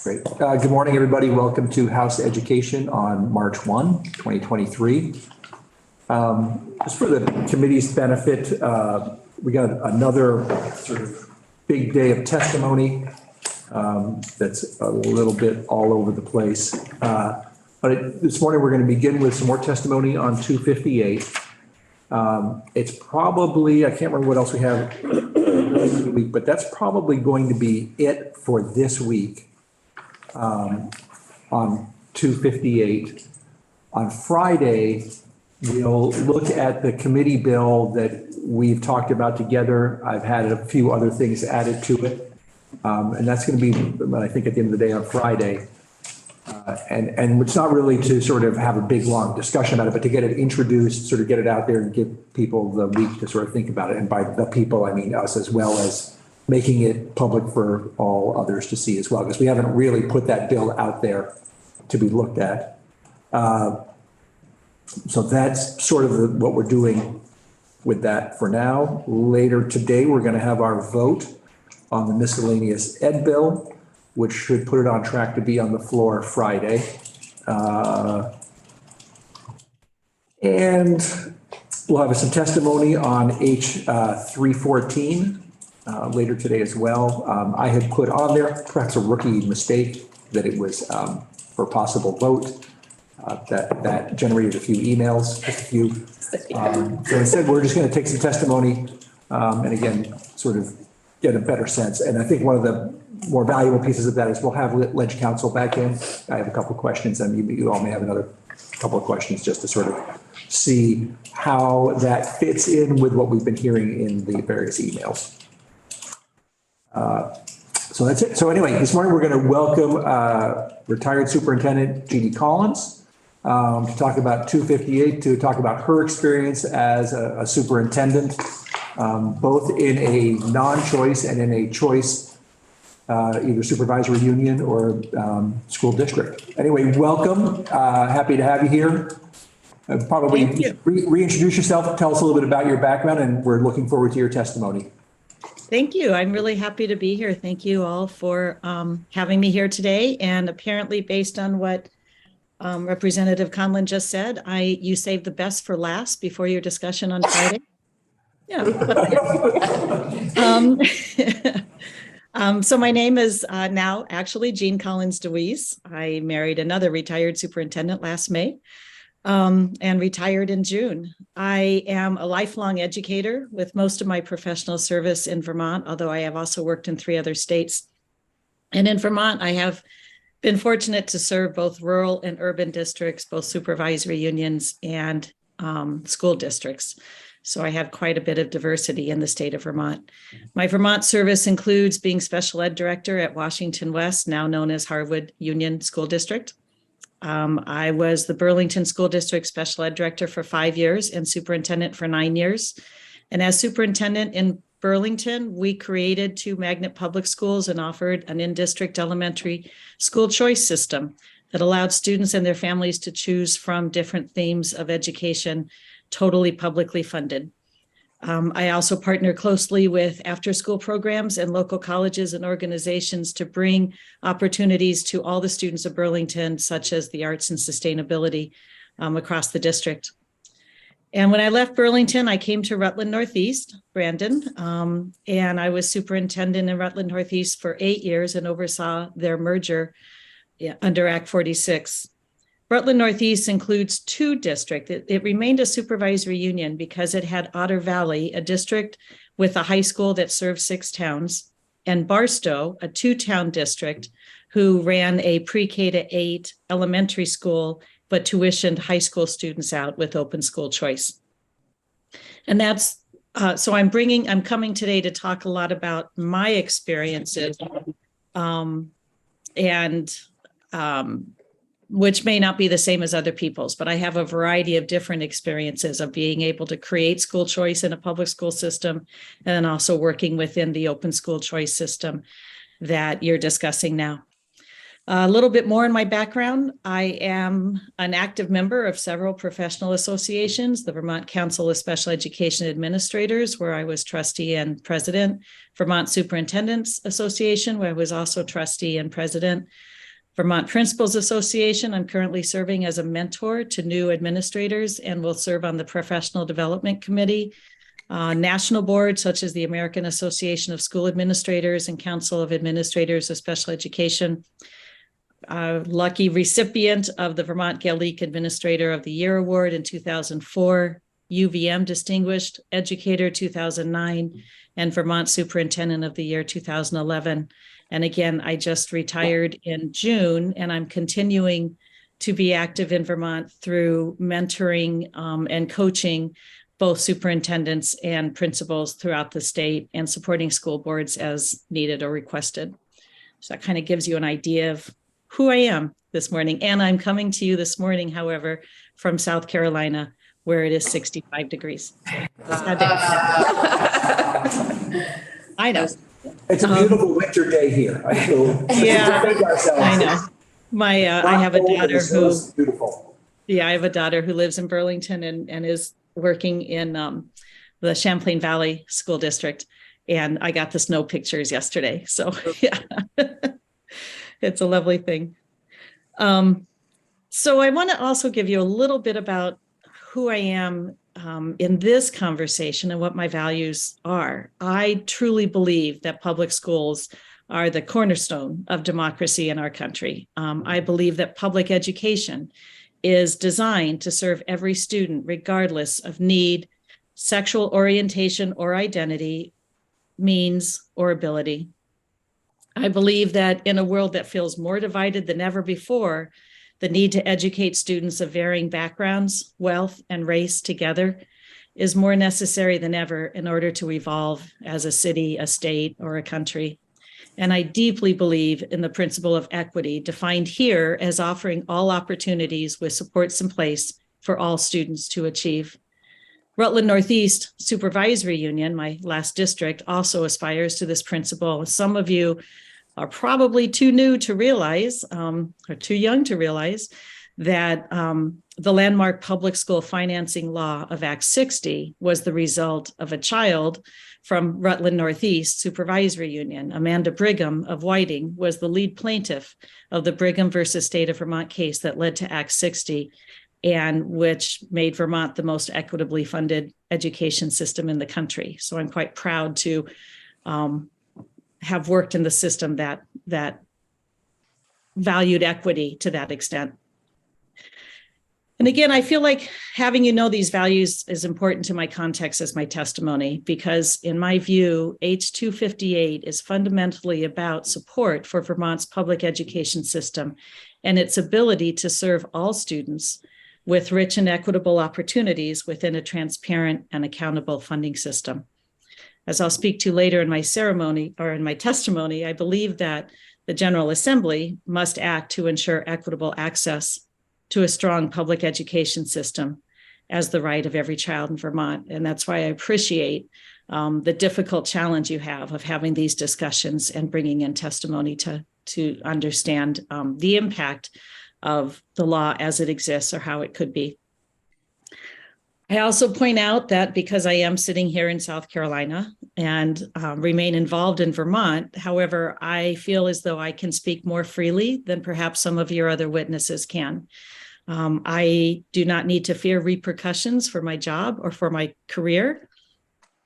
Great. Good morning, everybody. Welcome to House Education on March 1, 2023. Just for the committee's benefit, we got another sort of big day of testimony that's a little bit all over the place. This morning, we're going to begin with some more testimony on 258. It's probably, I can't remember what else we have this week, but that's probably going to be it for this week. On 258. On Friday, we'll look at the committee bill that we've talked about together. I've had a few other things added to it. And that's going to be, I think, at the end of the day on Friday. And it's not really to sort of have a big, long discussion about it, but to get it introduced, sort of get it out there and give people the week to sort of think about it. And by the people, I mean us, as well as making it public for all others to see as well, because we haven't really put that bill out there to be looked at. So that's sort of what we're doing with that for now. Later today, we're going to have our vote on the miscellaneous ed bill, which should put it on track to be on the floor Friday. And we'll have some testimony on H314. Later today as well. I had put on there, perhaps a rookie mistake, that it was for possible vote. That generated a few emails, just a few. So instead, we're just going to take some testimony and again, sort of get a better sense. And I think one of the more valuable pieces of that is we'll have Ledge Council back in. I have a couple of questions, and you all may have another couple of questions just to sort of see how that fits in with what we've been hearing in the various emails. So that's it. So anyway, this morning we're going to welcome retired Superintendent Jeannie Collins to talk about 258, to talk about her experience as a superintendent, both in a non-choice and in a choice, either supervisory union or school district. Anyway, welcome. Happy to have you here. Probably reintroduce yourself, tell us a little bit about your background, and we're looking forward to your testimony. Thank you. I'm really happy to be here. Thank you all for having me here today. And apparently, based on what Representative Conlon just said, you saved the best for last before your discussion on Friday. Yeah. So my name is now actually Jean Collins DeWeese. I married another retired superintendent last May. And retired in June. I am a lifelong educator with most of my professional service in Vermont, although I have also worked in 3 other states. And in Vermont, I have been fortunate to serve both rural and urban districts, both supervisory unions and school districts. So I have quite a bit of diversity in the state of Vermont. My Vermont service includes being special ed director at Washington West, now known as Harwood Union School District. I was the Burlington School District Special Ed Director for 5 years and superintendent for 9 years. And as superintendent in Burlington, we created 2 magnet public schools and offered an in-district elementary school choice system that allowed students and their families to choose from different themes of education, totally publicly funded. I also partner closely with after-school programs and local colleges and organizations to bring opportunities to all the students of Burlington, such as the arts and sustainability across the district. And when I left Burlington, I came to Rutland Northeast, Brandon, and I was superintendent in Rutland Northeast for 8 years and oversaw their merger under Act 46. Rutland Northeast includes 2 districts. It remained a supervisory union because it had Otter Valley, a district with a high school that served 6 towns, and Barstow, a 2-town district who ran a pre-K to 8 elementary school, but tuitioned high school students out with open school choice. And that's, so I'm coming today to talk a lot about my experiences which may not be the same as other people's, but I have a variety of different experiences of being able to create school choice in a public school system, and then also working within the open school choice system that you're discussing now. A little bit more in my background. I am an active member of several professional associations, the Vermont Council of Special Education Administrators, where I was trustee and president, Vermont Superintendents Association, where I was also trustee and president, Vermont Principals Association. I'm currently serving as a mentor to new administrators and will serve on the Professional Development Committee. National boards such as the American Association of School Administrators and Council of Administrators of Special Education. Lucky recipient of the Vermont Gaelic Administrator of the Year Award in 2004, UVM Distinguished Educator 2009, and Vermont Superintendent of the Year 2011. And again, I just retired in June, and I'm continuing to be active in Vermont through mentoring and coaching both superintendents and principals throughout the state and supporting school boards as needed or requested. So that kind of gives you an idea of who I am this morning. And I'm coming to you this morning, however, from South Carolina, where it is 65 degrees. I know. It's a beautiful winter day here. Yeah, I know. I have a daughter who, beautiful. Yeah, I have a daughter who lives in Burlington and is working in the Champlain Valley School District. And I got the snow pictures yesterday. So yeah, it's a lovely thing. So I want to also give you a little bit about who I am in this conversation and what my values are. I truly believe that public schools are the cornerstone of democracy in our country. I believe that public education is designed to serve every student, regardless of need, sexual orientation or identity, means, or ability. I believe that in a world that feels more divided than ever before, the need to educate students of varying backgrounds, wealth, and race together is more necessary than ever in order to evolve as a city, a state, or a country. And I deeply believe in the principle of equity, defined here as offering all opportunities with supports in place for all students to achieve. Rutland Northeast Supervisory Union, my last district, also aspires to this principle. Some of you are probably too new to realize, or too young to realize, that the landmark public school financing law of Act 60 was the result of a child from Rutland Northeast Supervisory Union. Amanda Brigham of Whiting was the lead plaintiff of the Brigham versus State of Vermont case that led to Act 60, and which made Vermont the most equitably funded education system in the country. So I'm quite proud to have worked in the system that valued equity to that extent. And again, I feel like having you know these values is important to my context as my testimony, because in my view, H258 is fundamentally about support for Vermont's public education system and its ability to serve all students with rich and equitable opportunities within a transparent and accountable funding system. As I'll speak to later in my ceremony or in my testimony, I believe that the General Assembly must act to ensure equitable access to a strong public education system as the right of every child in Vermont. And that's why I appreciate the difficult challenge you have of having these discussions and bringing in testimony to understand the impact of the law as it exists or how it could be. I also point out that because I am sitting here in South Carolina and remain involved in Vermont, however, I feel as though I can speak more freely than perhaps some of your other witnesses can. I do not need to fear repercussions for my job or for my career.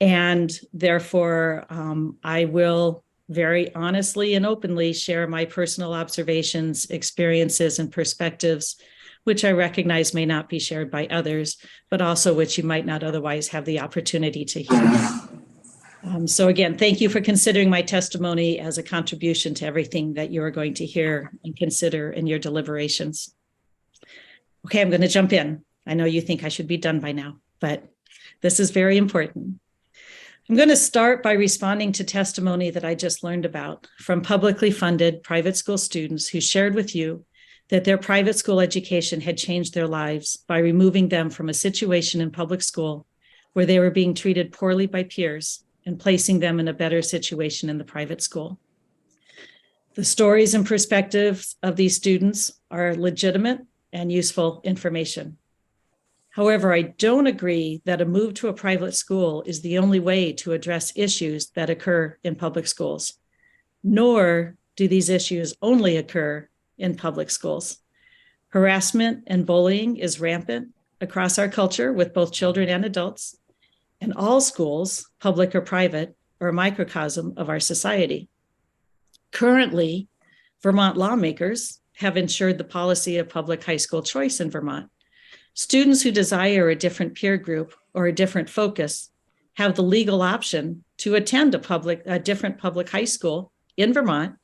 And therefore, I will very honestly and openly share my personal observations, experiences, and perspectives, which I recognize may not be shared by others, but also which you might not otherwise have the opportunity to hear. So again, thank you for considering my testimony as a contribution to everything that you are going to hear and consider in your deliberations. Okay, I'm going to jump in. I know you think I should be done by now, but this is very important. I'm going to start by responding to testimony that I just learned about from publicly funded private school students who shared with you that their private school education had changed their lives by removing them from a situation in public school where they were being treated poorly by peers and placing them in a better situation in the private school. The stories and perspectives of these students are legitimate and useful information. However, I don't agree that a move to a private school is the only way to address issues that occur in public schools, nor do these issues only occur in public schools. Harassment and bullying is rampant across our culture with both children and adults, and all schools, public or private, are a microcosm of our society. Currently, Vermont lawmakers have ensured the policy of public high school choice in Vermont. Students who desire a different peer group or a different focus have the legal option to attend a different public high school in Vermont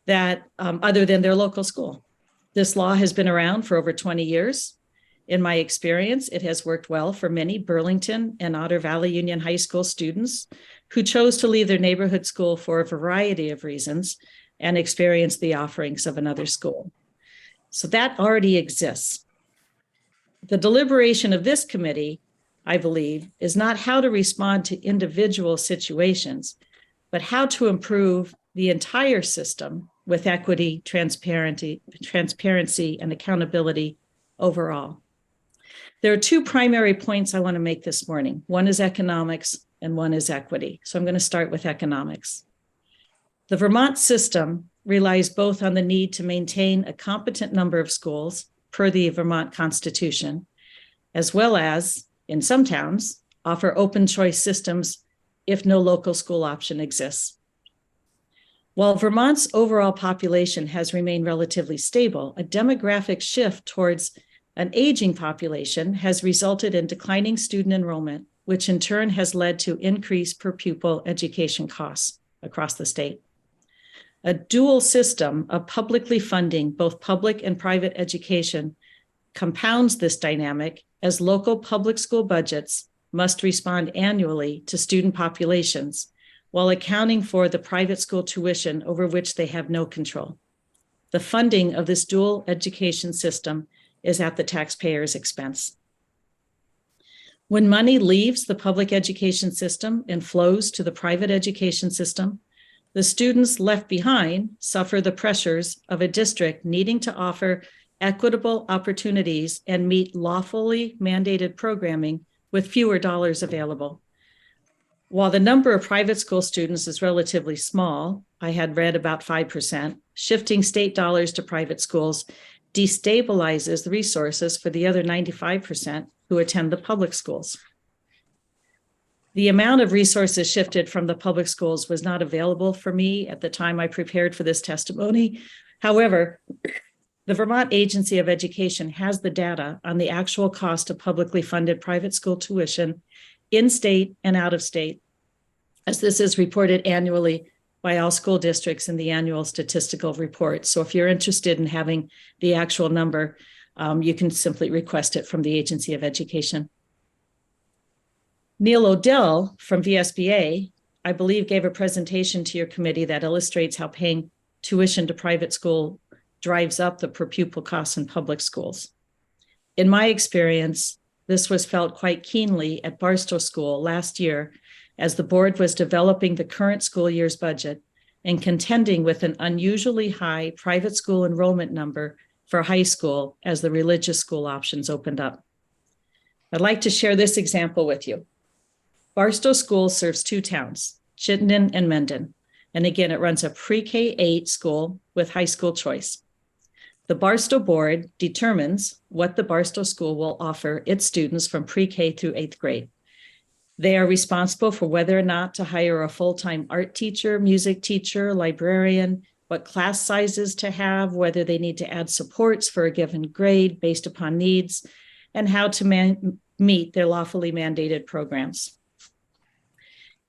that other than their local school. This law has been around for over 20 years. In my experience, it has worked well for many Burlington and Otter Valley Union High School students who chose to leave their neighborhood school for a variety of reasons and experience the offerings of another school. So that already exists. The deliberation of this committee, I believe, is not how to respond to individual situations, but how to improve the entire system with equity, transparency, and accountability overall. There are two primary points I want to make this morning. One is economics and one is equity. So I'm going to start with economics. The Vermont system relies both on the need to maintain a competent number of schools per the Vermont Constitution, as well as, in some towns, offer open choice systems if no local school option exists. While Vermont's overall population has remained relatively stable, a demographic shift towards an aging population has resulted in declining student enrollment, which in turn has led to increased per pupil education costs across the state. A dual system of publicly funding both public and private education compounds this dynamic as local public school budgets must respond annually to student populations while accounting for the private school tuition over which they have no control. The funding of this dual education system is at the taxpayer's expense. When money leaves the public education system and flows to the private education system, the students left behind suffer the pressures of a district needing to offer equitable opportunities and meet lawfully mandated programming with fewer dollars available. While the number of private school students is relatively small, I had read about 5%, shifting state dollars to private schools destabilizes the resources for the other 95% who attend the public schools. The amount of resources shifted from the public schools was not available for me at the time I prepared for this testimony. However, the Vermont Agency of Education has the data on the actual cost of publicly funded private school tuition in state and out of state, as this is reported annually by all school districts in the annual statistical report. So if you're interested in having the actual number, you can simply request it from the Agency of Education. Neil Odell from VSBA, I believe, gave a presentation to your committee that illustrates how paying tuition to private school drives up the per pupil costs in public schools. In my experience, this was felt quite keenly at Barstow School last year as the board was developing the current school year's budget and contending with an unusually high private school enrollment number for high school as the religious school options opened up. I'd like to share this example with you. Barstow School serves two towns, Chittenden and Mendon. And again, it runs a pre-K-8 school with high school choice. The Barstow board determines what the Barstow School will offer its students from pre-K through 8th grade. They are responsible for whether or not to hire a full-time art teacher, music teacher, librarian, what class sizes to have, whether they need to add supports for a given grade based upon needs, and how to meet their lawfully mandated programs.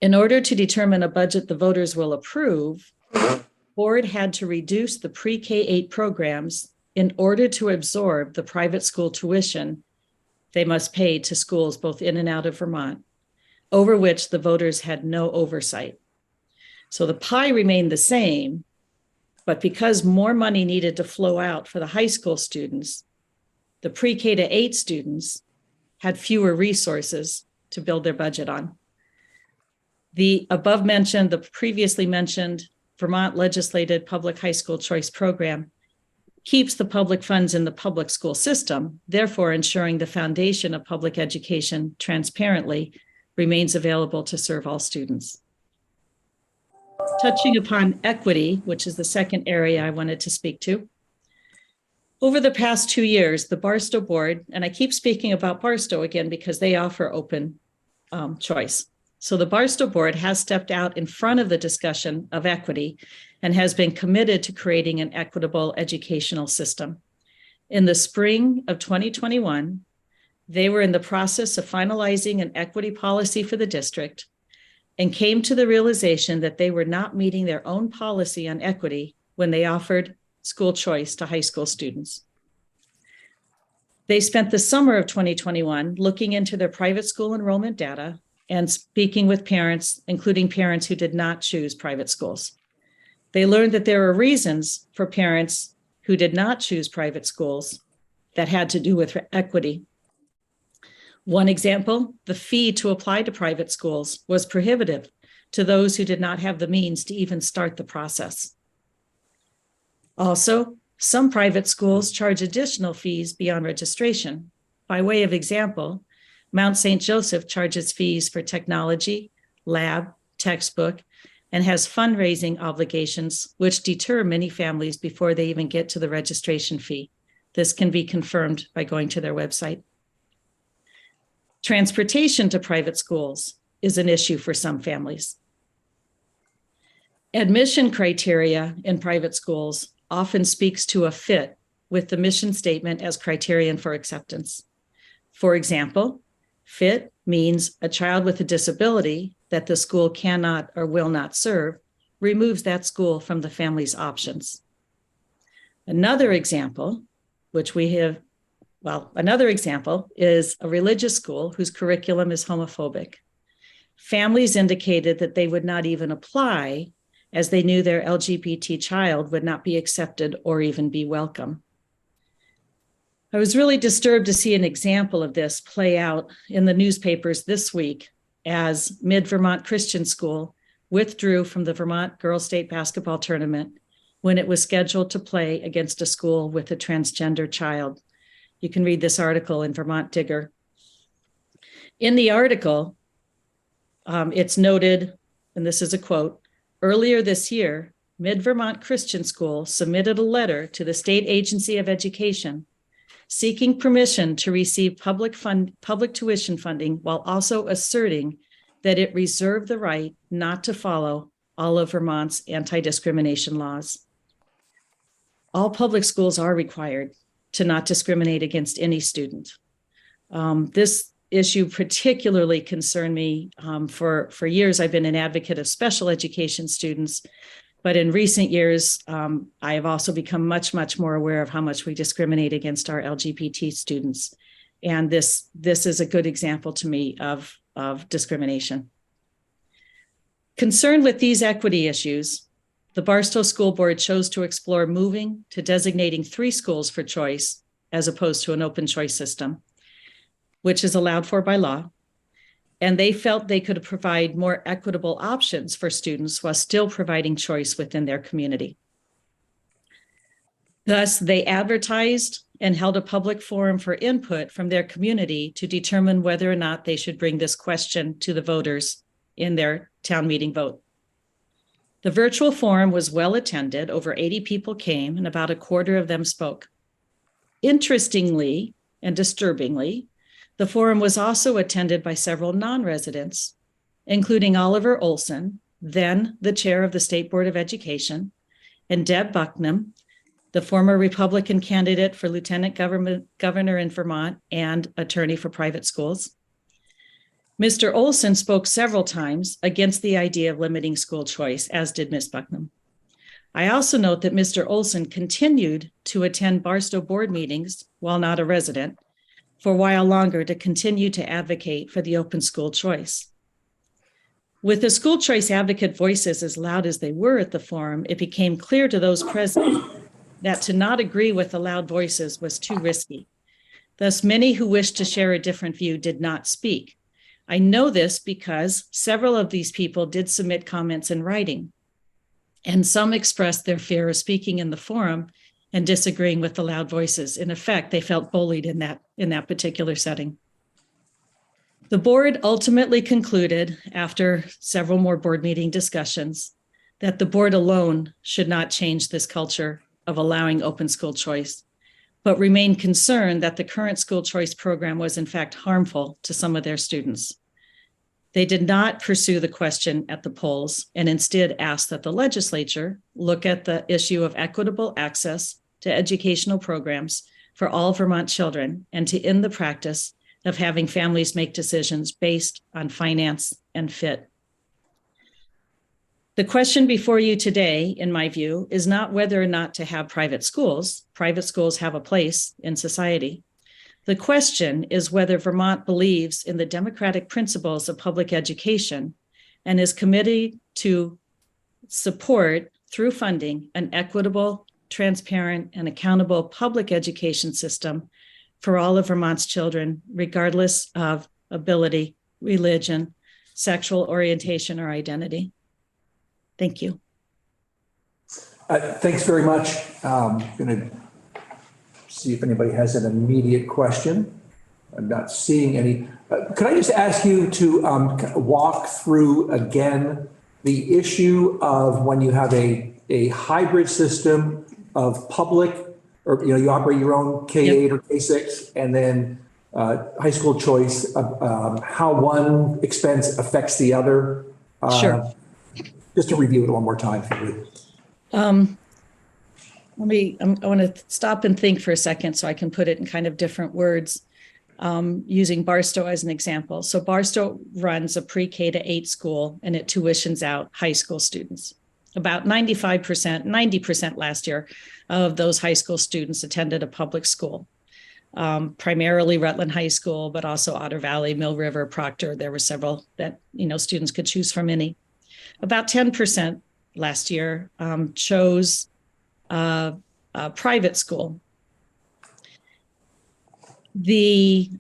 In order to determine a budget the voters will approve, the board had to reduce the pre-K-8 programs in order to absorb the private school tuition they must pay to schools both in and out of Vermont, over which the voters had no oversight. So the pie remained the same, but because more money needed to flow out for the high school students, the pre-K to 8 students had fewer resources to build their budget on. The previously mentioned Vermont legislated public high school choice program keeps the public funds in the public school system, therefore ensuring the foundation of public education transparently remains available to serve all students. Touching upon equity, which is the second area I wanted to speak to. Over the past 2 years, the Barstow Board, and I keep speaking about Barstow again because they offer open choice. So the Barstow Board has stepped out in front of the discussion of equity and has been committed to creating an equitable educational system. In the spring of 2021, they were in the process of finalizing an equity policy for the district and came to the realization that they were not meeting their own policy on equity when they offered school choice to high school students. They spent the summer of 2021 looking into their private school enrollment data and speaking with parents, including parents who did not choose private schools. They learned that there are reasons for parents who did not choose private schools that had to do with equity. One example, the fee to apply to private schools was prohibitive to those who did not have the means to even start the process. Also, some private schools charge additional fees beyond registration. By way of example, Mount St. Joseph charges fees for technology, lab, textbook, and has fundraising obligations, which deter many families before they even get to the registration fee. This can be confirmed by going to their website. Transportation to private schools is an issue for some families. Admission criteria in private schools often speaks to a fit with the mission statement as criterion for acceptance. For example, fit means a child with a disability that the school cannot or will not serve removes that school from the family's options. Another example is a religious school whose curriculum is homophobic. Families indicated that they would not even apply as they knew their LGBT child would not be accepted or even be welcome. I was really disturbed to see an example of this play out in the newspapers this week as Mid-Vermont Christian School withdrew from the Vermont Girls State Basketball Tournament when it was scheduled to play against a school with a transgender child. You can read this article in Vermont Digger. In the article, it's noted, and this is a quote, earlier this year, Mid-Vermont Christian School submitted a letter to the State Agency of Education seeking permission to receive public tuition funding while also asserting that it reserved the right not to follow all of Vermont's anti-discrimination laws. All public schools are required to not discriminate against any student. This issue particularly concerned me. For years, I've been an advocate of special education students, but in recent years, I have also become much, much more aware of how much we discriminate against our LGBT students. And this is a good example to me of discrimination. Concerned with these equity issues, the Barstow School Board chose to explore moving to designating 3 schools for choice as opposed to an open choice system, which is allowed for by law. And they felt they could provide more equitable options for students while still providing choice within their community. Thus, they advertised and held a public forum for input from their community to determine whether or not they should bring this question to the voters in their town meeting vote. The virtual forum was well attended. Over 80 people came and about a quarter of them spoke. Interestingly and disturbingly, the forum was also attended by several non-residents, including Oliver Olson, then the chair of the State Board of Education, and Deb Bucknam, the former Republican candidate for lieutenant governor in Vermont and attorney for private schools. Mr. Olson spoke several times against the idea of limiting school choice, as did Ms. Bucknam. I also note that Mr. Olson continued to attend Barstow board meetings while not a resident for a while longer to continue to advocate for the open school choice. With the school choice advocate voices as loud as they were at the forum, it became clear to those present that to not agree with the loud voices was too risky. Thus, many who wished to share a different view did not speak. I know this because several of these people did submit comments in writing. And some expressed their fear of speaking in the forum and disagreeing with the loud voices. In effect, they felt bullied in that particular setting. The board ultimately concluded, after several more board meeting discussions, that the board alone should not change this culture of allowing open school choice, but remained concerned that the current school choice program was in fact harmful to some of their students. They did not pursue the question at the polls and instead asked that the legislature look at the issue of equitable access to educational programs for all Vermont children and to end the practice of having families make decisions based on finance and fit. The question before you today, in my view, is not whether or not to have private schools. Private schools have a place in society. The question is whether Vermont believes in the democratic principles of public education and is committed to support, through funding, an equitable, transparent, and accountable public education system for all of Vermont's children, regardless of ability, religion, sexual orientation, or identity. Thank you. Thanks very much. I'm going to see if anybody has an immediate question. I'm not seeing any. Could I just ask you to walk through again the issue of when you have a hybrid system of public, or you operate your own K-8 or K-6, and then high school choice, how one expense affects the other? Sure. Just to review it one more time, if you would. I want to stop and think for a second so I can put it in kind of different words, using Barstow as an example. So Barstow runs a pre-K to 8 school, and it tuitions out high school students. About 95%, 90% last year of those high school students attended a public school, primarily Rutland High School, but also Otter Valley, Mill River, Proctor. There were several that, students could choose from any. About 10% last year chose a private school. The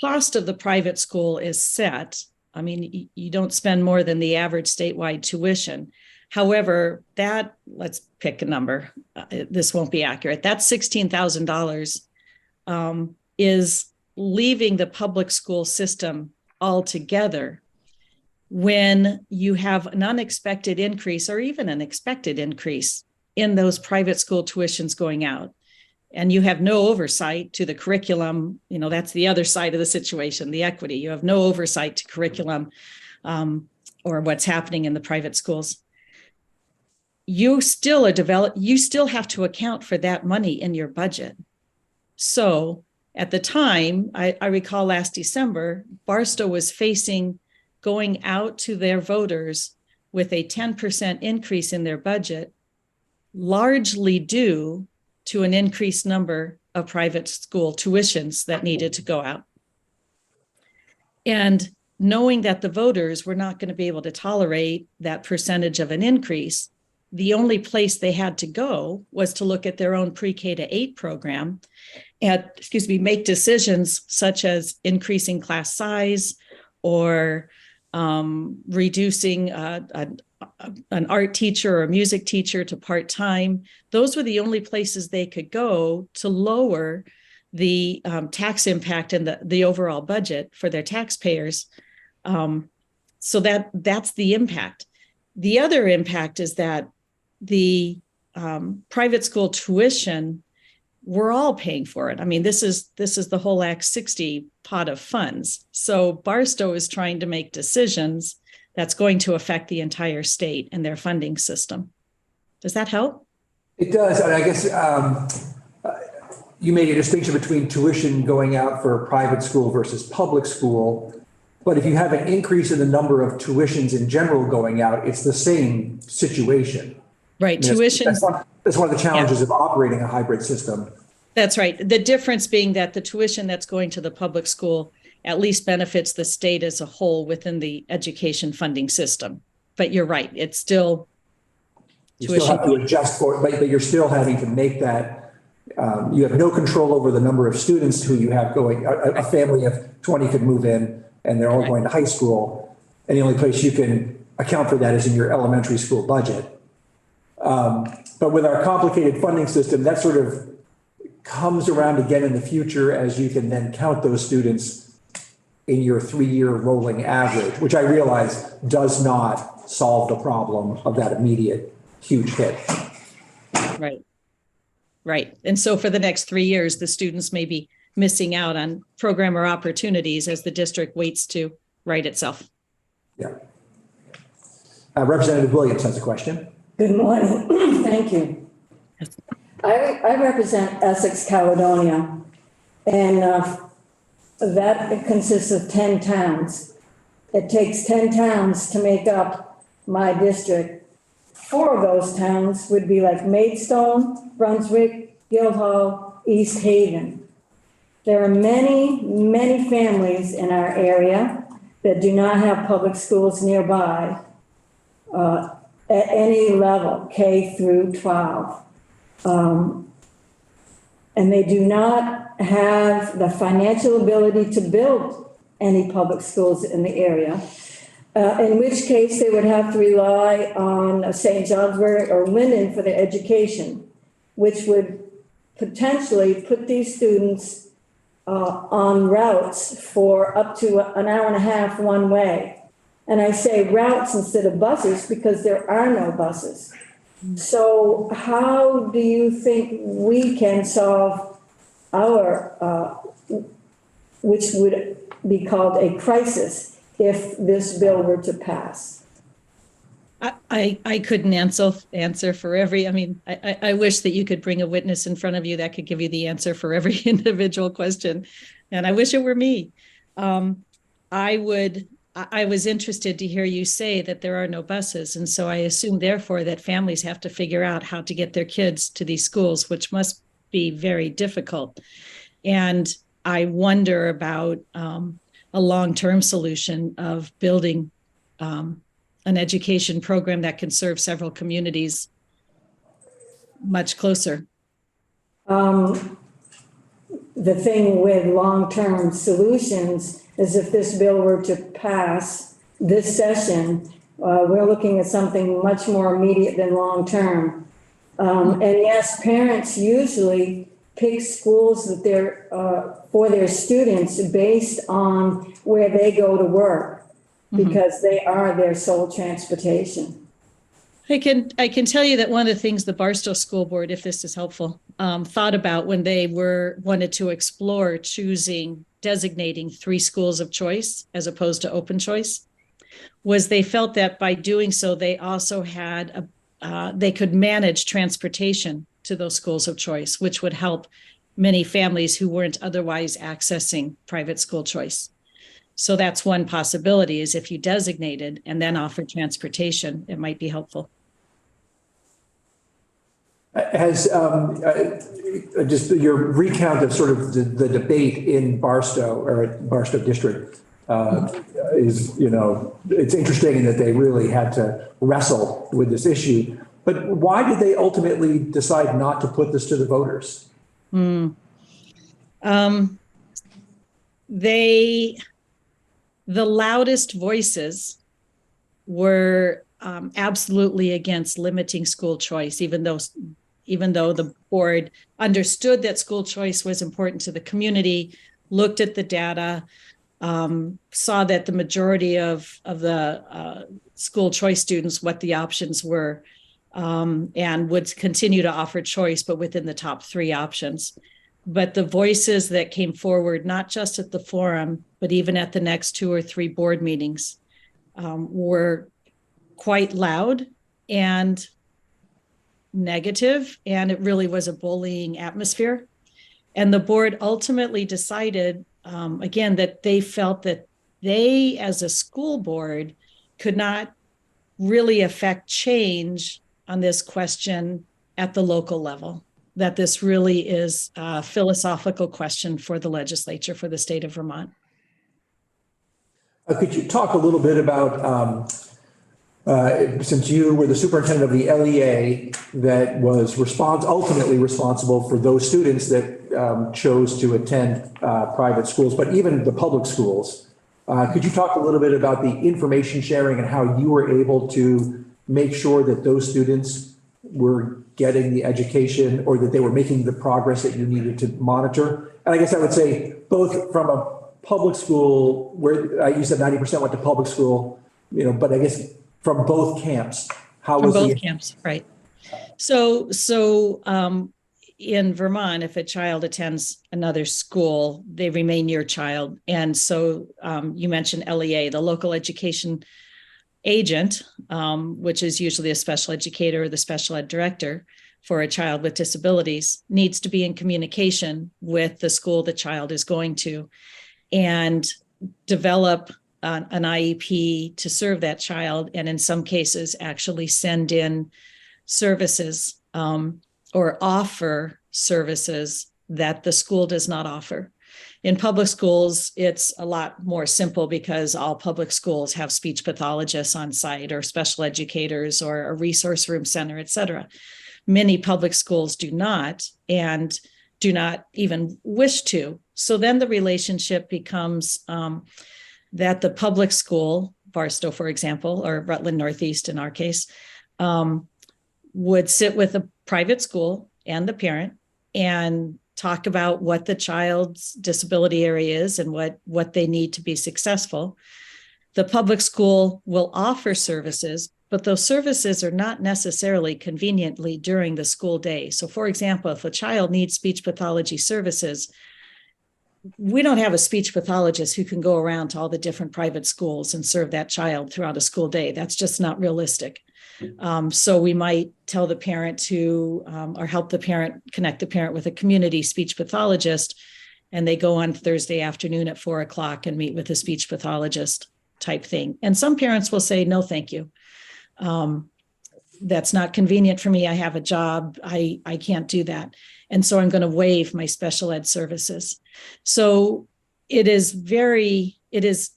cost of the private school is set. I mean, you don't spend more than the average statewide tuition. However, let's pick a number. This won't be accurate. That $16,000 is leaving the public school system altogether when you have an unexpected increase or even an expected increase in those private school tuitions going out. And you have no oversight to the curriculum. That's the other side of the situation, the equity. You have no oversight to curriculum or what's happening in the private schools. You still have to account for that money in your budget. So at the time, I recall last December, Barstow was facing going out to their voters with a 10% increase in their budget, largely due to an increased number of private school tuitions that needed to go out. And knowing that the voters were not going to be able to tolerate that percentage of an increase, the only place they had to go was to look at their own pre-K to 8 program and, make decisions such as increasing class size or reducing an art teacher or a music teacher to part-time. Those were the only places they could go to lower the tax impact and the overall budget for their taxpayers. So that's the impact. The other impact is that the private school tuition, we're all paying for it. I mean, this is the whole Act 60 pot of funds. So Barstow is trying to make decisions that's going to affect the entire state and their funding system. Does that help? It does. And I guess you made a distinction between tuition going out for private school versus public school. But if you have an increase in the number of tuitions in general going out, it's the same situation. Right. I mean, Tuition. That's one of the challenges of operating a hybrid system. That's right. The difference being that the tuition that's going to the public school at least benefits the state as a whole within the education funding system. But you're right. It's still You still have to adjust for it, but you're still having to make that. You have no control over the number of students who you have going. A family of 20 could move in and they're all going to high school. And the only place you can account for that is in your elementary school budget. But with our complicated funding system, that sort of comes around again in the future as you can then count those students in your 3-year rolling average, which I realize does not solve the problem of that immediate huge hit. Right. Right. And so for the next 3 years, the students may be missing out on program or opportunities as the district waits to right itself. Yeah. Representative Williams has a question. Good morning. Thank you. I represent Essex Caledonia, and that consists of 10 towns. It takes 10 towns to make up my district. 4 of those towns would be like Maidstone, Brunswick, Guildhall, East Haven. There are many, many families in our area that do not have public schools nearby at any level, K through 12. And they do not have the financial ability to build any public schools in the area, in which case they would have to rely on St. Johnsbury or Linden for their education, which would potentially put these students on routes for up to an hour and a half one way. And I say routes instead of buses because there are no buses. So how do you think we can solve our, which would be called a crisis if this bill were to pass? I couldn't answer for every, I mean, I wish that you could bring a witness in front of you that could give you the answer for every individual question. And I wish it were me. I was interested to hear you say that there are no buses. And so I assume, therefore, that families have to figure out how to get their kids to these schools, which must be very difficult. And I wonder about a long-term solution of building an education program that can serve several communities much closer. The thing with long-term solutions is if this bill were to pass this session, we're looking at something much more immediate than long-term. And yes, parents usually pick schools that they're for their students based on where they go to work, because they are their sole transportation. I can tell you that one of the things the Barstow School Board, if this is helpful, thought about when they wanted to explore designating 3 schools of choice as opposed to open choice, was they felt that by doing so, they also had they could manage transportation to those schools of choice, which would help many families who weren't otherwise accessing private school choice. So that's one possibility, is if you designated and then offered transportation, it might be helpful. Has just your recount of sort of the debate in Barstow or Barstow District is, it's interesting that they really had to wrestle with this issue. But why did they ultimately decide not to put this to the voters? The loudest voices were absolutely against limiting school choice, even though the board understood that school choice was important to the community, looked at the data, saw that the majority of the school choice students, what the options were, and would continue to offer choice, but within the top 3 options. But the voices that came forward, not just at the forum, but even at the next 2 or 3 board meetings, were quite loud and negative, and it really was a bullying atmosphere. And the board ultimately decided, again, that they felt that they, as a school board, could not really affect change on this question at the local level, that this really is a philosophical question for the legislature for the state of Vermont. Could you talk a little bit about, since you were the superintendent of the LEA that was ultimately responsible for those students that chose to attend private schools, but even the public schools, Could you talk a little bit about the information sharing and how you were able to make sure that those students were getting the education or that they were making the progress that you needed to monitor? And I guess I would say both from a public school where you said 90% went to public school, but I guess from both camps, how From was both the camps, right. In Vermont, if a child attends another school, they remain your child. And so you mentioned LEA, the local education agent, which is usually a special educator or the special ed director for a child with disabilities, needs to be in communication with the school the child is going to and develop an IEP to serve that child. And in some cases, actually send in services or offer services that the school does not offer. In public schools, it's a lot more simple because all public schools have speech pathologists on site or special educators or a resource room center, et cetera. Many public schools do not and do not even wish to. So then the relationship becomes that the public school, Barstow, for example, or Rutland Northeast in our case, would sit with a private school and the parent and talk about what the child's disability area is and what they need to be successful. The public school will offer services, but those services are not necessarily conveniently during the school day. So for example, if a child needs speech pathology services, we don't have a speech pathologist who can go around to all the different private schools and serve that child throughout a school day. That's just not realistic. So we might tell the parent to, or help the parent, connect the parent with a community speech pathologist, and they go on Thursday afternoon at 4:00 and meet with a speech pathologist type thing. And some parents will say, no, thank you. That's not convenient for me. I have a job. I can't do that. And so I'm going to waive my special ed services. So it is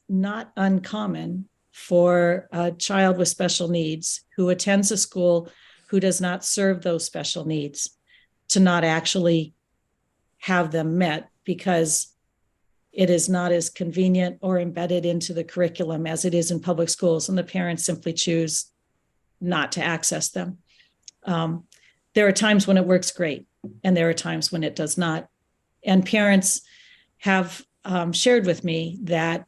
not uncommon for a child with special needs who attends a school who does not serve those special needs to not actually have them met because it is not as convenient or embedded into the curriculum as it is in public schools, and the parents simply choose not to access them. There are times when it works great, and there are times when it does not. And parents have shared with me that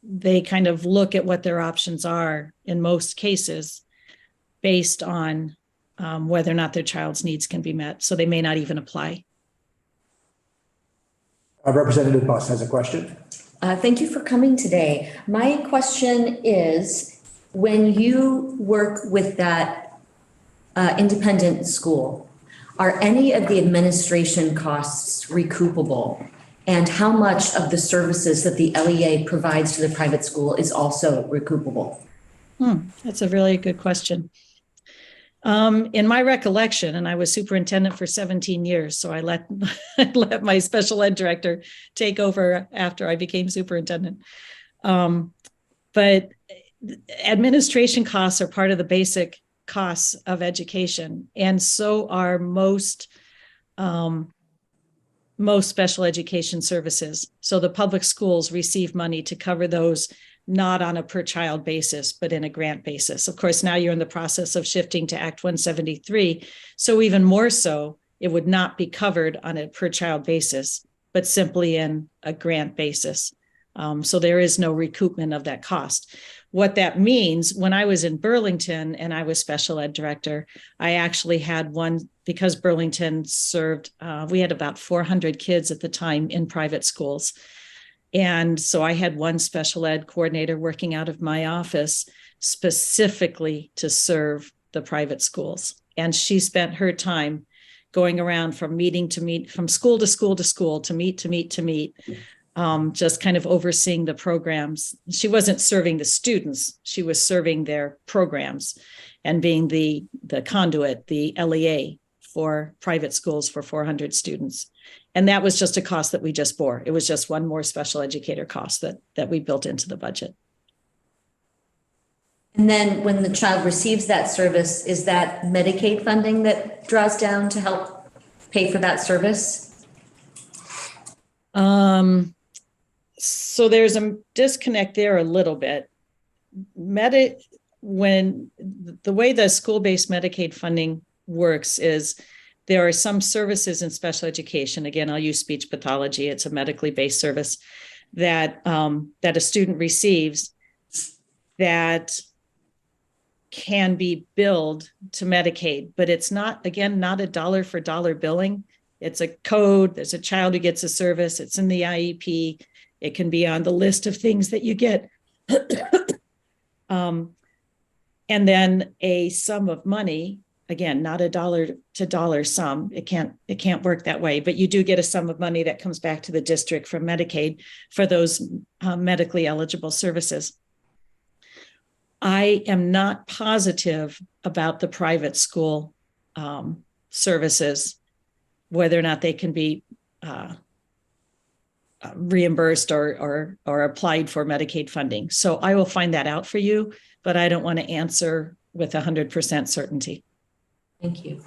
they kind of look at what their options are in most cases based on whether or not their child's needs can be met. So they may not even apply. Representative Buss has a question. Thank you for coming today. My question is, when you work with that independent school, are any of the administration costs recoupable? And how much of the services that the LEA provides to the private school is also recoupable? That's a really good question. In my recollection, and I was superintendent for 17 years, so I let my special ed director take over after I became superintendent. But administration costs are part of the basic costs of education, and so are most special education services. So the public schools receive money to cover those, not on a per child basis, but in a grant basis. Of course, now you're in the process of shifting to Act 173. So even more so, it would not be covered on a per child basis, but simply in a grant basis. So there is no recoupment of that cost. What that means, when I was in Burlington and I was special ed director, I actually had one, because Burlington served, we had about 400 kids at the time in private schools. And so I had one special ed coordinator working out of my office specifically to serve the private schools. And she spent her time going around from meeting to meet, from school to school to school, to meet, just kind of overseeing the programs. She wasn't serving the students, she was serving their programs and being the conduit, the LEA for private schools for 400 students. And that was just a cost that we just bore. It was just one more special educator cost that we built into the budget. And then when the child receives that service, is that Medicaid funding that draws down to help pay for that service? So there's a disconnect there a little bit. When the way the school-based Medicaid funding works is there are some services in special education. Again, I'll use speech pathology. It's a medically based service that a student receives that can be billed to Medicaid, but it's not, again, not a dollar for dollar billing. It's a code. There's a child who gets a service. It's in the IEP. It can be on the list of things that you get. And then a sum of money, again, not a dollar to dollar sum. It can't work that way, but you do get a sum of money that comes back to the district from Medicaid for those medically eligible services. I am not positive about the private school services, whether or not they can be reimbursed or applied for Medicaid funding. So I will find that out for you, but I don't want to answer with 100% certainty. Thank you.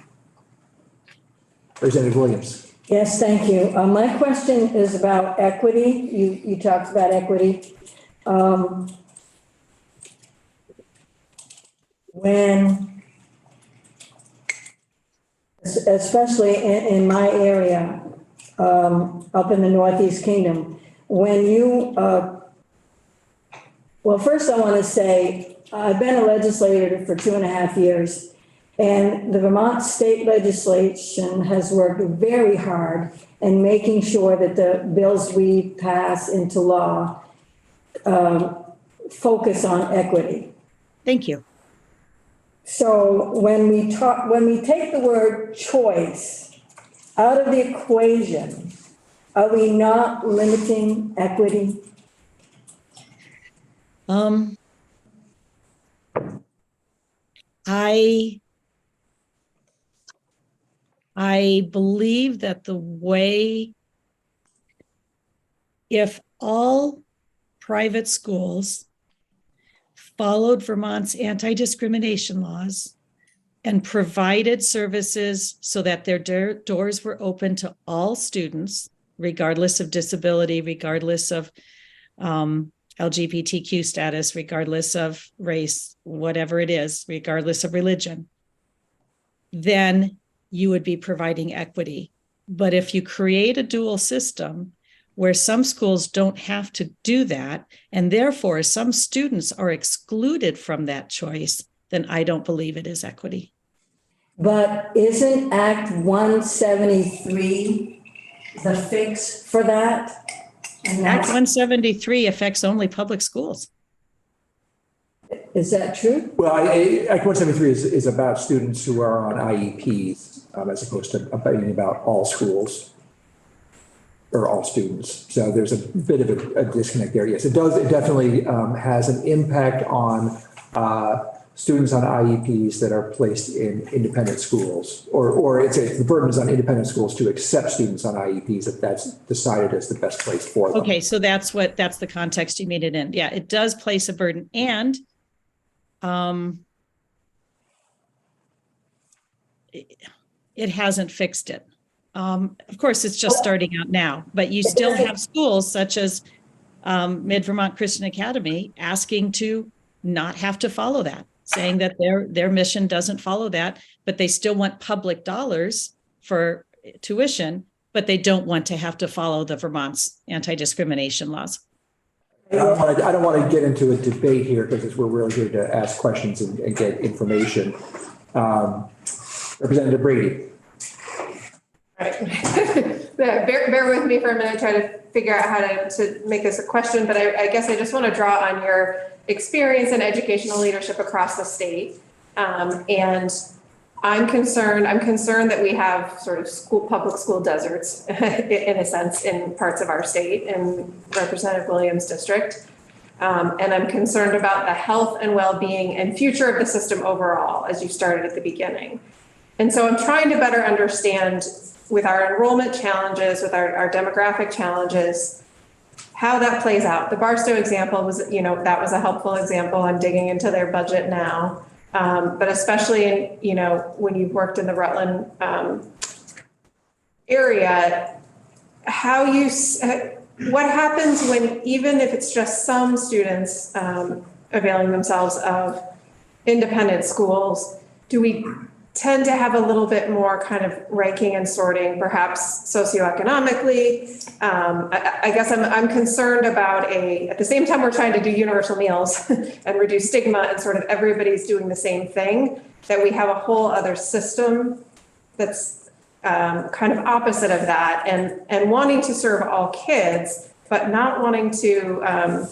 Representative Williams. Yes, thank you. My question is about equity. You talked about equity. When, especially in my area, up in the Northeast Kingdom, when you, well, first I want to say, I've been a legislator for 2.5 years, and the Vermont state legislation has worked very hard in making sure that the bills we pass into law focus on equity. Thank you. So when we take the word choice out of the equation, are we not limiting equity? I believe that the way, if all private schools followed Vermont's anti-discrimination laws and provided services so that their doors were open to all students, regardless of disability, regardless of LGBTQ status, regardless of race, whatever it is, regardless of religion, then you would be providing equity. But if you create a dual system where some schools don't have to do that, and therefore some students are excluded from that choice, then I don't believe it is equity. But isn't Act 173 the fix for that? And Act 173 affects only public schools. Is that true? Well, Act 173 is about students who are on IEPs as opposed to being about all schools or all students. So there's a bit of a disconnect there. Yes, it does. It definitely has an impact on students on IEPs that are placed in independent schools, or the burden is on independent schools to accept students on IEPs if that's decided as the best place for them. Okay, so that's the context you made it in. Yeah, it does place a burden, and it hasn't fixed it. Of course, it's just starting out now, but you still have schools such as Mid-Vermont Christian Academy asking to not have to follow that, saying that their mission doesn't follow that, but they still want public dollars for tuition, but they don't want to have to follow the Vermont's anti-discrimination laws. I don't want to get into a debate here because we're really here to ask questions and get information. Representative Brady. All right. bear with me for a minute, try to figure out how to make this a question, but I guess I just want to draw on your experience in educational leadership across the state. And I'm concerned that we have sort of public school deserts in a sense in parts of our state in Representative Williams' district. And I'm concerned about the health and well-being and future of the system overall, as you started at the beginning. And so I'm trying to better understand with our enrollment challenges, with our demographic challenges, how that plays out. The Barstow example was, that was a helpful example. I'm digging into their budget now. But especially in, when you've worked in the Rutland area, how you what happens when, even if it's just some students availing themselves of independent schools, do we tend to have a little bit more kind of ranking and sorting, perhaps socioeconomically? I guess I'm concerned about at the same time we're trying to do universal meals and reduce stigma and sort of everybody's doing the same thing, that we have a whole other system that's kind of opposite of that, and wanting to serve all kids, but not wanting to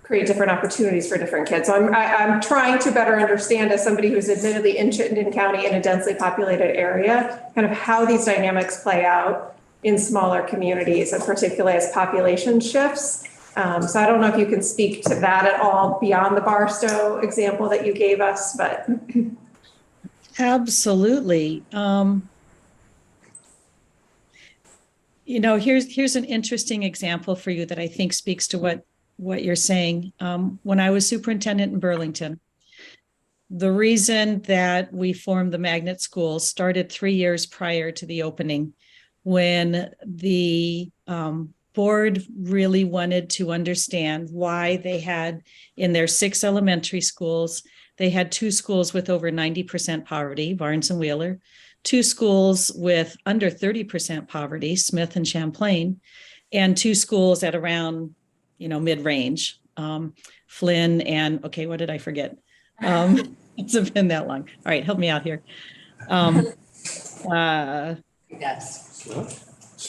create different opportunities for different kids. So I'm trying to better understand, as somebody who's admittedly in Chittenden County in a densely populated area, kind of how these dynamics play out in smaller communities, and particularly as population shifts. So I don't know if you can speak to that at all beyond the Barstow example that you gave us, but. Absolutely. Here's an interesting example for you that I think speaks to what you're saying. When I was superintendent in Burlington, the reason that we formed the magnet schools started 3 years prior to the opening, when the board really wanted to understand why they had, in their 6 elementary schools, they had 2 schools with over 90% poverty, Barnes and Wheeler, 2 schools with under 30% poverty, Smith and Champlain, and 2 schools at around, mid-range, Flynn and, okay, what did I forget? It's been that long. All right, help me out here. Yes.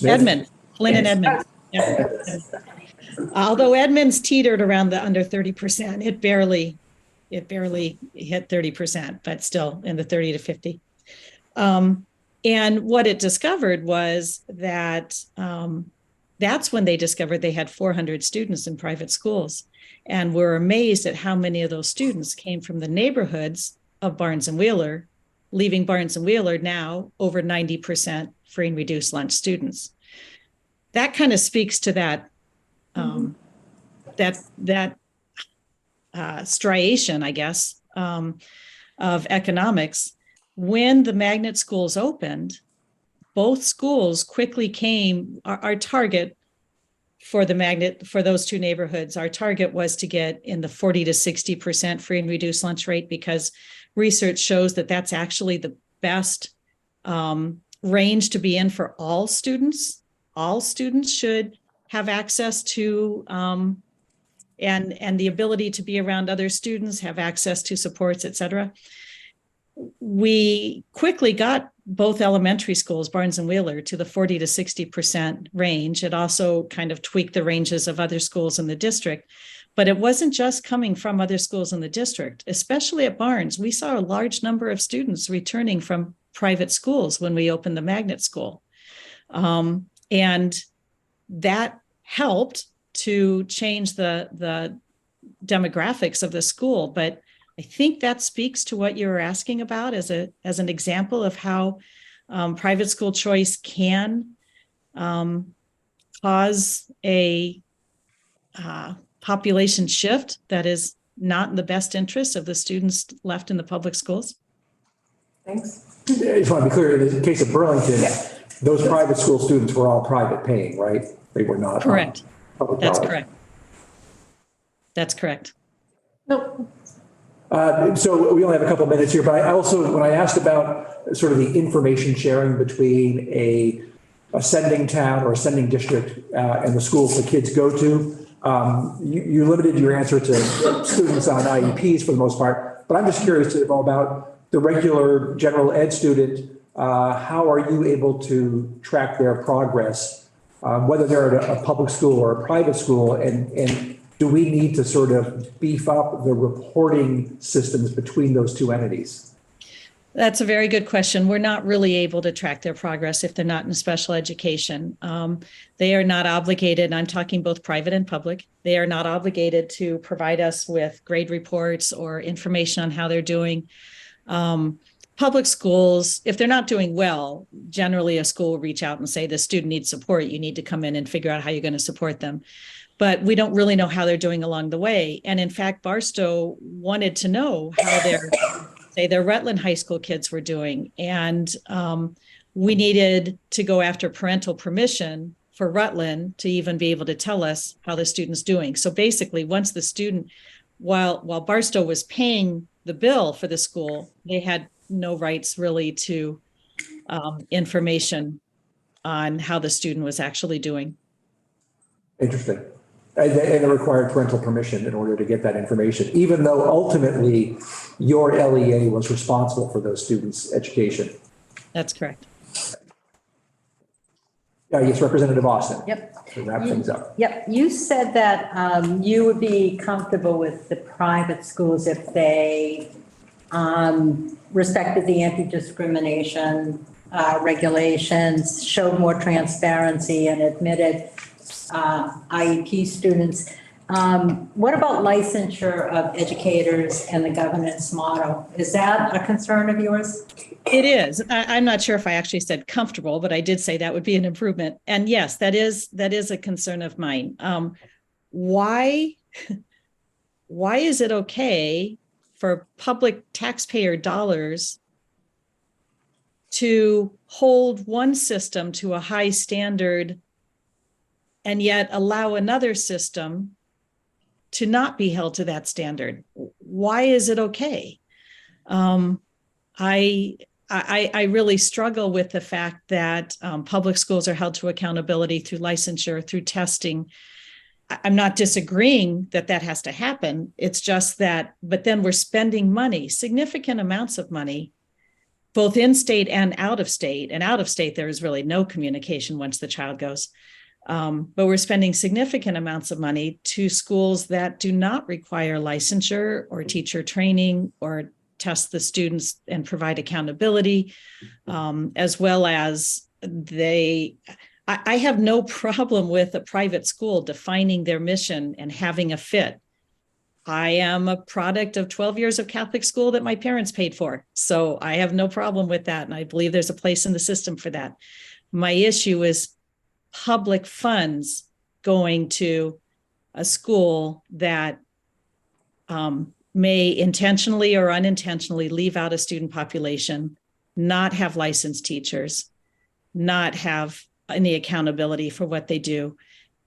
Edmond, Flynn and Edmond. Yeah. Although Edmonds teetered around the under 30%, it barely hit 30%, but still in the 30 to 50. And what it discovered was that that's when they discovered they had 400 students in private schools, and were amazed at how many of those students came from the neighborhoods of Barnes and Wheeler, leaving Barnes and Wheeler now over 90% free and reduced lunch students. That kind of speaks to that striation, I guess, of economics. When the magnet schools opened, both schools quickly came, our target for those 2 neighborhoods, our target was to get in the 40 to 60% free and reduced lunch rate, because research shows that that's actually the best range to be in for all students. All students should have access to and the ability to be around other students, have access to supports, et cetera. We quickly got both elementary schools, Barnes and Wheeler, to the 40 to 60% range. It also kind of tweaked the ranges of other schools in the district. But it wasn't just coming from other schools in the district, especially at Barnes. We saw a large number of students returning from private schools when we opened the magnet school. And that helped to change the demographics of the school. But I think that speaks to what you were asking about as an example of how private school choice can cause a population shift that is not in the best interest of the students left in the public schools. Thanks. I just want to be clear, in the case of Burlington, those private school students were all private paying, right? They were not. Correct. That's college. correct. That's correct. No. So we only have a couple of minutes here, but I also, when I asked about sort of the information sharing between a sending town or a sending district and the schools the kids go to, you limited your answer to students on IEPs for the most part, but I'm just curious about the regular general ed student. How are you able to track their progress, whether they're at a public school or a private school, and do we need to sort of beef up the reporting systems between those 2 entities? That's a very good question. We're not really able to track their progress if they're not in special education. They are not obligated, and I'm talking both private and public, they are not obligated to provide us with grade reports or information on how they're doing. Public schools, if they're not doing well, generally a school will reach out and say, the student needs support. You need to come in and figure out how you're going to support them. But we don't really know how they're doing along the way. And in fact, Barstow wanted to know how their Rutland High School kids were doing. And we needed to go after parental permission for Rutland to even be able to tell us how the student's doing. So basically, once the student, while Barstow was paying the bill for the school, they had no rights really to information on how the student was actually doing. Interesting. And it required parental permission in order to get that information, even though ultimately your LEA was responsible for those students' education. That's correct. Yeah, yes, Representative Austin. Yep. To wrap things up. Yep, you said that you would be comfortable with the private schools if they respected the anti-discrimination regulations, showed more transparency and admitted IEP students. What about licensure of educators and the governance model? Is that a concern of yours? It is. I'm not sure if I actually said comfortable, but I did say that would be an improvement. And yes, that is a concern of mine. Why is it okay for public taxpayer dollars to hold one system to a high standard and yet allow another system to not be held to that standard? Why is it okay? I really struggle with the fact that public schools are held to accountability through licensure, through testing. I'm not disagreeing that that has to happen. It's just that, but then we're spending money, significant amounts of money, both in state and out of state. And out of state, there is really no communication once the child goes. But we're spending significant amounts of money to schools that do not require licensure or teacher training or test the students and provide accountability, as well as I have no problem with a private school defining their mission and having a fit. I am a product of 12 years of Catholic school that my parents paid for. So I have no problem with that. And I believe there's a place in the system for that. My issue is public funds going to a school that may intentionally or unintentionally leave out a student population, not have licensed teachers, not have any accountability for what they do.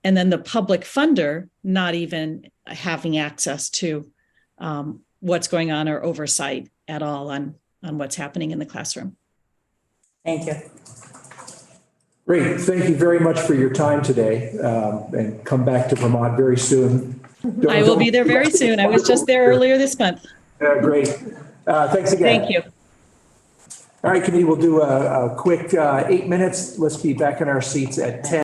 And then the public funder not even having access to what's going on or oversight at all on what's happening in the classroom. Thank you. Great. Thank you very much for your time today, and come back to Vermont very soon. I will be there very soon. I was just there earlier this month. Great. Thanks again. Thank you. All right, committee, we'll do a quick 8 minutes. Let's be back in our seats at 10.